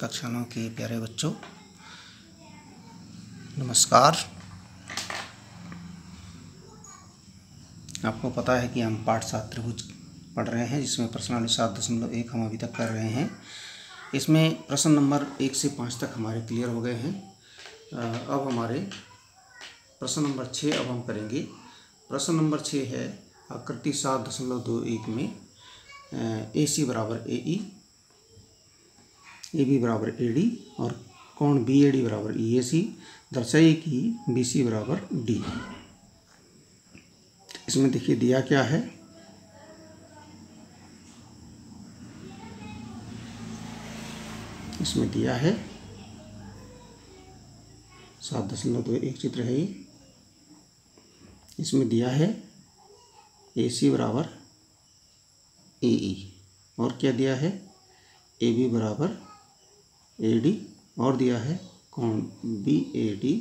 कक्षा 9 के प्यारे बच्चों, नमस्कार। आपको पता है कि हम पाठ 7 त्रिभुज पढ़ रहे हैं, जिसमें प्रश्नावली 7.1 हम अभी तक कर रहे हैं। इसमें प्रश्न नंबर 1 से 5 तक हमारे क्लियर हो गए हैं। अब हमारे प्रश्न नंबर 6 अब हम करेंगे। प्रश्न नंबर 6 है आकृति 7.21 में AC बराबर AE, AB बराबर AD और कोण BAD बराबर EAC दर्शाइए कि BC बराबर D। इसमें देखिए दिया क्या है, इसमें दिया है 7.21 चित्र है ये। इसमें दिया है AC बराबर AE और क्या दिया है AB बराबर AD और दिया है कोण BAD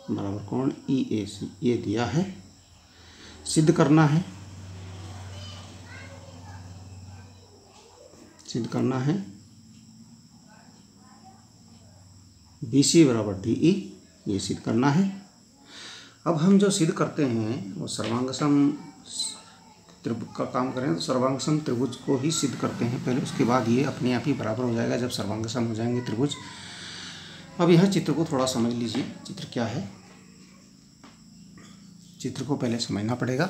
बराबर कोण EAC। ये दिया है, सिद्ध करना है, सिद्ध करना है BC बराबर DE, ये सिद्ध करना है। अब हम जो सिद्ध करते हैं वो सर्वांगसम त्रिभुज का काम करें तो सर्वांगसम त्रिभुज को ही सिद्ध करते हैं पहले, उसके बाद ये अपने आप ही बराबर हो जाएगा जब सर्वांगसम हो जाएंगे त्रिभुज। अब यह चित्र को थोड़ा समझ लीजिए, चित्र क्या है, चित्र को पहले समझना पड़ेगा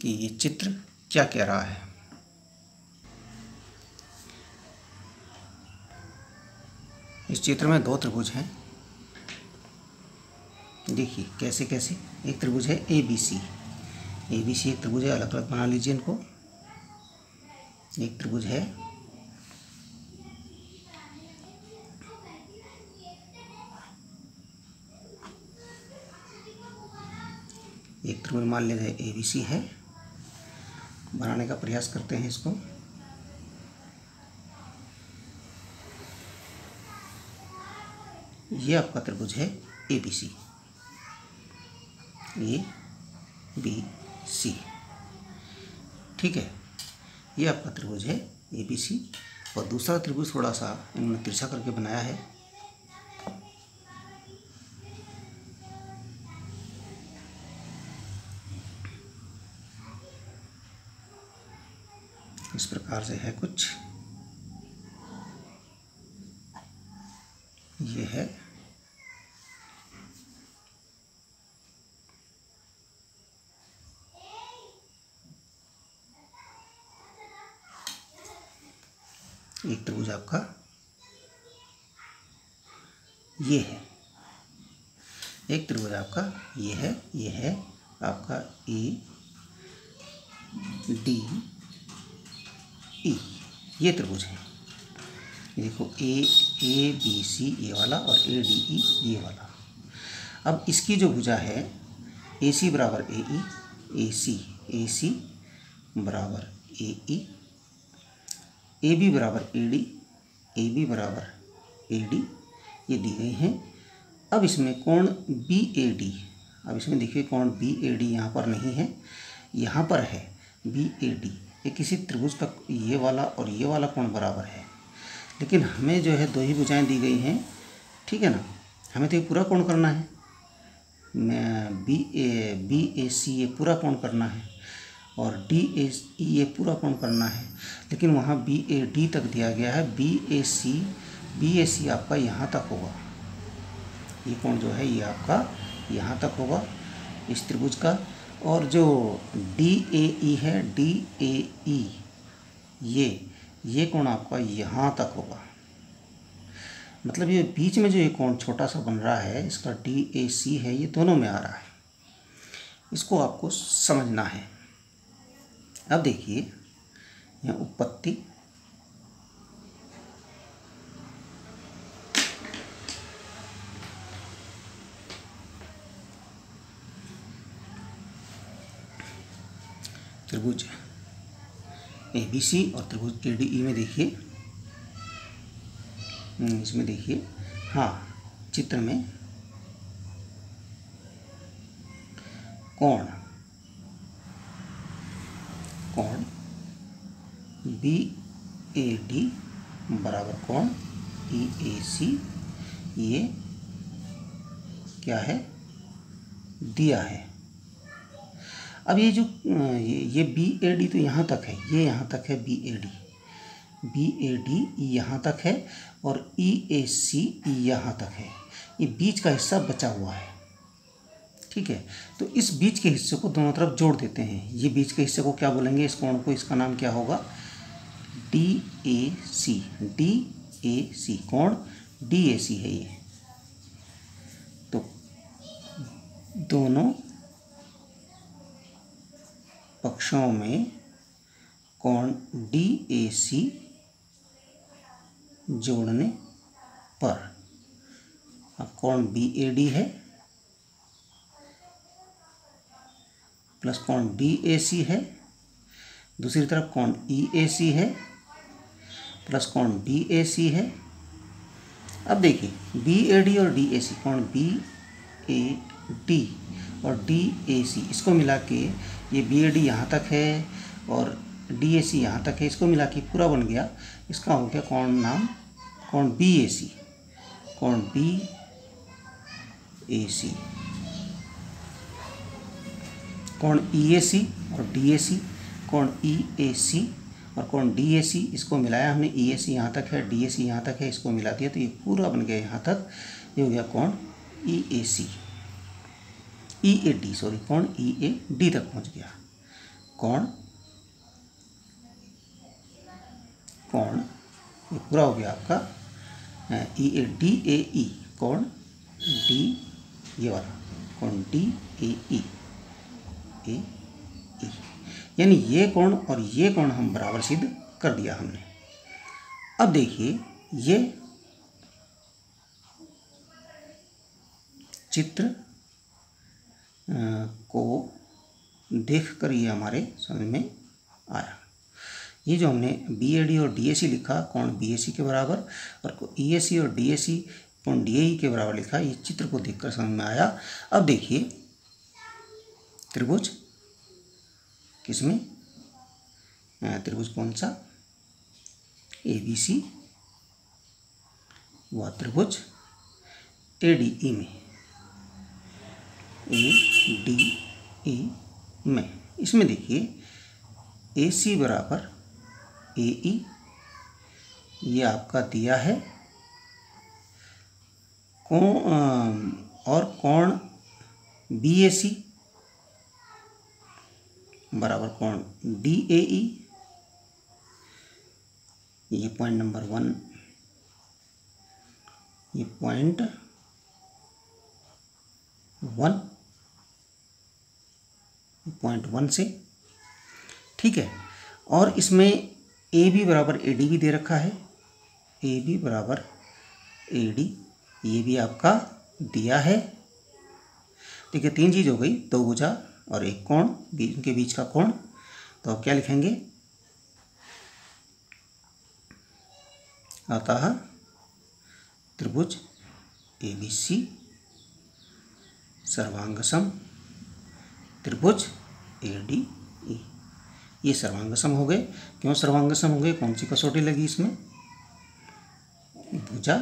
कि ये चित्र क्या कह रहा है। इस चित्र में दो त्रिभुज हैं, देखिए कैसे कैसे। एक त्रिभुज है ABC, ABC एक त्रिभुज है, अलग अलग बना लीजिए इनको। एक त्रिभुज है मान लेते हैं ABC है, बनाने का प्रयास करते हैं इसको। ये आपका त्रिभुज है ABC, ABC, ठीक है। ये आपका त्रिभुज है ABC और दूसरा त्रिभुज थोड़ा सा इन्होंने तिरछा करके बनाया है। इस प्रकार से है कुछ, ये है एक त्रिभुज आपका, ये है एक त्रिभुज आपका, ये है आपका ADE, ये त्रिभुज है। देखो ABC ये वाला और ADE ये वाला। अब इसकी जो भुजा है AC बराबर AE, AC बराबर AE, AB बराबर AD, AB बराबर AD, ये दी गई हैं। अब इसमें कोण BAD, अब इसमें देखिए कोण BAD यहाँ पर नहीं है, यहाँ पर है BAD। ये किसी त्रिभुज का ये वाला और ये वाला कोण बराबर है, लेकिन हमें जो है दो ही भुजाएं दी गई हैं, ठीक है ना। हमें तो ये पूरा कोण करना है, BAC ये पूरा कोण करना है और DAE ये पूरा कोण करना है, लेकिन वहाँ BAD तक दिया गया है। BAC आपका यहाँ तक होगा, ये कोण जो है ये आपका यहाँ तक होगा इस त्रिभुज का। और जो DAE है, DAE ये कोण आपका यहाँ तक होगा। मतलब ये बीच में जो ये कोण छोटा सा बन रहा है, इसका DAC है, ये दोनों में आ रहा है, इसको आपको समझना है। अब देखिए यहाँ उत्पत्ति, त्रिभुज ABC और त्रिभुज ADE में देखिए, इसमें देखिए, हाँ चित्र में कोण BAD बराबर कोण ई ए सी ये क्या है, दिया है। अब ये जो ये बी ए डी तो यहाँ तक है, ये यहाँ तक है बी ए डी यहाँ तक है और ई ए सी यहाँ तक है। ये बीच का हिस्सा बचा हुआ है, ठीक है। तो इस बीच के हिस्से को दोनों तरफ जोड़ देते हैं। ये बीच के हिस्से को क्या बोलेंगे, इस कोण को, इसका नाम क्या होगा, डी ए सी, कोण डी ए सी है ये। तो दोनों पक्षों में कोण डी ए सी जोड़ने पर, अब कोण बी ए डी है प्लस कोण डी ए सी है, दूसरी तरफ कोण ई ए सी है प्लस कोण डी ए सी है। अब देखिए बी ए डी और डी ए सी, कोण बी ए डी और डी ए सी, इसको मिला के ये बी ए डी यहाँ तक है और डी ए सी यहाँ तक है, इसको मिला के पूरा बन गया। इसका हो गया कोण नाम कोण बी ए सी, कोण बी ए सी, कोण ई ए सी और डी ए सी, कोण ई ए सी और कोण डी ए सी, इसको मिलाया हमने, ई ए सी यहाँ तक है, डी ए सी यहाँ तक है, इसको मिला दिया तो ये पूरा बन गया यहाँ तक। ये हो गया कोण ई ए सी, ई ए डी, सॉरी, कोण ई ए डी तक पहुँच गया। कोण ये पूरा हो गया आपका ई ए डी ए ई, कोण डी, ये वाला कोण डी ए ई, यानी ये कोण और ये कोण हम बराबर सिद्ध कर दिया हमने। अब देखिए ये चित्र को देखकर ये हमारे समझ में आया। ये जो हमने बी ए डी और डी ए सी लिखा कोण बी ए सी के बराबर और ई ए सी और डी ए सी कोण डी ए ई के बराबर लिखा, ये चित्र को देखकर समझ में आया। अब देखिए त्रिभुज किसमें, त्रिभुज कौन सा, ए बी सी, व त्रिभुज ए डी ई में, ए डी ई में। इसमें देखिए ए सी बराबर ए ई, ये आपका दिया है, और कोण बी ए सी बराबर कोण डी ए ई, ये पॉइंट नंबर 1, ये पॉइंट 1 से, ठीक है। और इसमें ए बी बराबर ए डी भी दे रखा है, ए बी बराबर ए डी, ये भी आपका दिया है। ठीक है, 3 चीज़ हो गई, 2 भुजा और एक कोण, उनके बीच का कोण। तो अब क्या लिखेंगे, अतः त्रिभुज ए बी सी सर्वांगसम त्रिभुज ए डी ई। ये सर्वांगसम हो गए। क्यों सर्वांगसम हो गए, कौन सी कसौटी लगी इसमें, भुजा,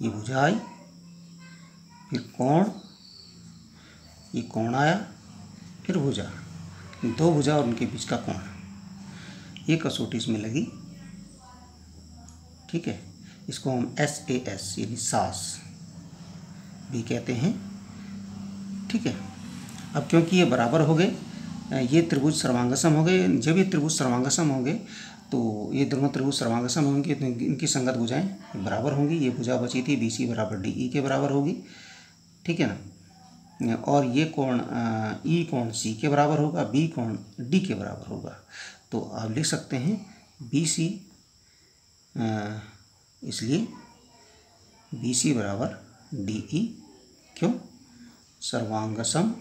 ये भुजा आई, फिर कोण, ये कोण आया, फिर भुजा, 2 भुजा और उनके बीच का कोण, ये कसौटी इसमें लगी। ठीक है, इसको हम SAS यानी सास भी कहते हैं। ठीक है, अब क्योंकि ये बराबर हो गए, ये त्रिभुज सर्वांगसम हो गए। जब ये त्रिभुज सर्वांगसम होंगे तो ये दोनों त्रिभुज सर्वांगसम होंगे तो इनकी संगत भुजाएं बराबर होंगी। ये भुजा बची थी BC बराबर DE के बराबर होगी। ठीक है ना, और ये कोण E कोण C के बराबर होगा, B कोण D के बराबर होगा। तो आप लिख सकते हैं BC, इसलिए BC बराबर DE। क्यों, सर्वांगसम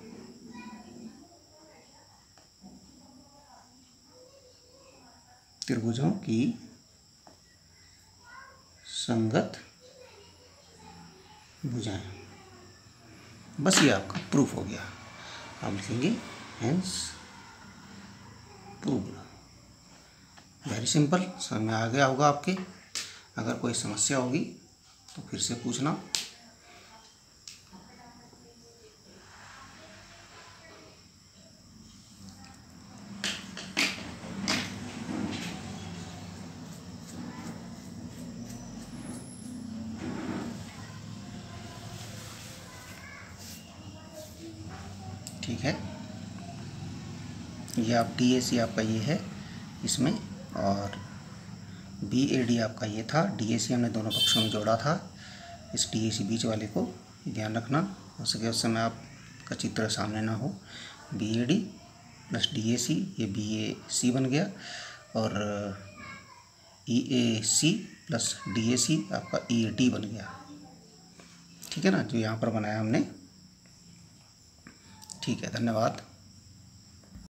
त्रिभुजों की संगत भुजाएं। बस ये आपका प्रूफ हो गया। आप लिखेंगे हेंस प्रूव्ड। वेरी सिंपल, समझ में आ गया होगा आपके। अगर कोई समस्या होगी तो फिर से पूछना। ठीक है, ये आप DAC आपका ये है इसमें, और BAD आपका ये था। DAC हमने दोनों पक्षों में जोड़ा था, इस DAC बीच वाले को ध्यान रखना, हो सके उस समय आपका चित्र सामने ना हो। BAD प्लस DAC, ये BAC बन गया, और EAC प्लस DAC आपका EAD बन गया। ठीक है ना, जो यहाँ पर बनाया हमने। ठीक है, धन्यवाद।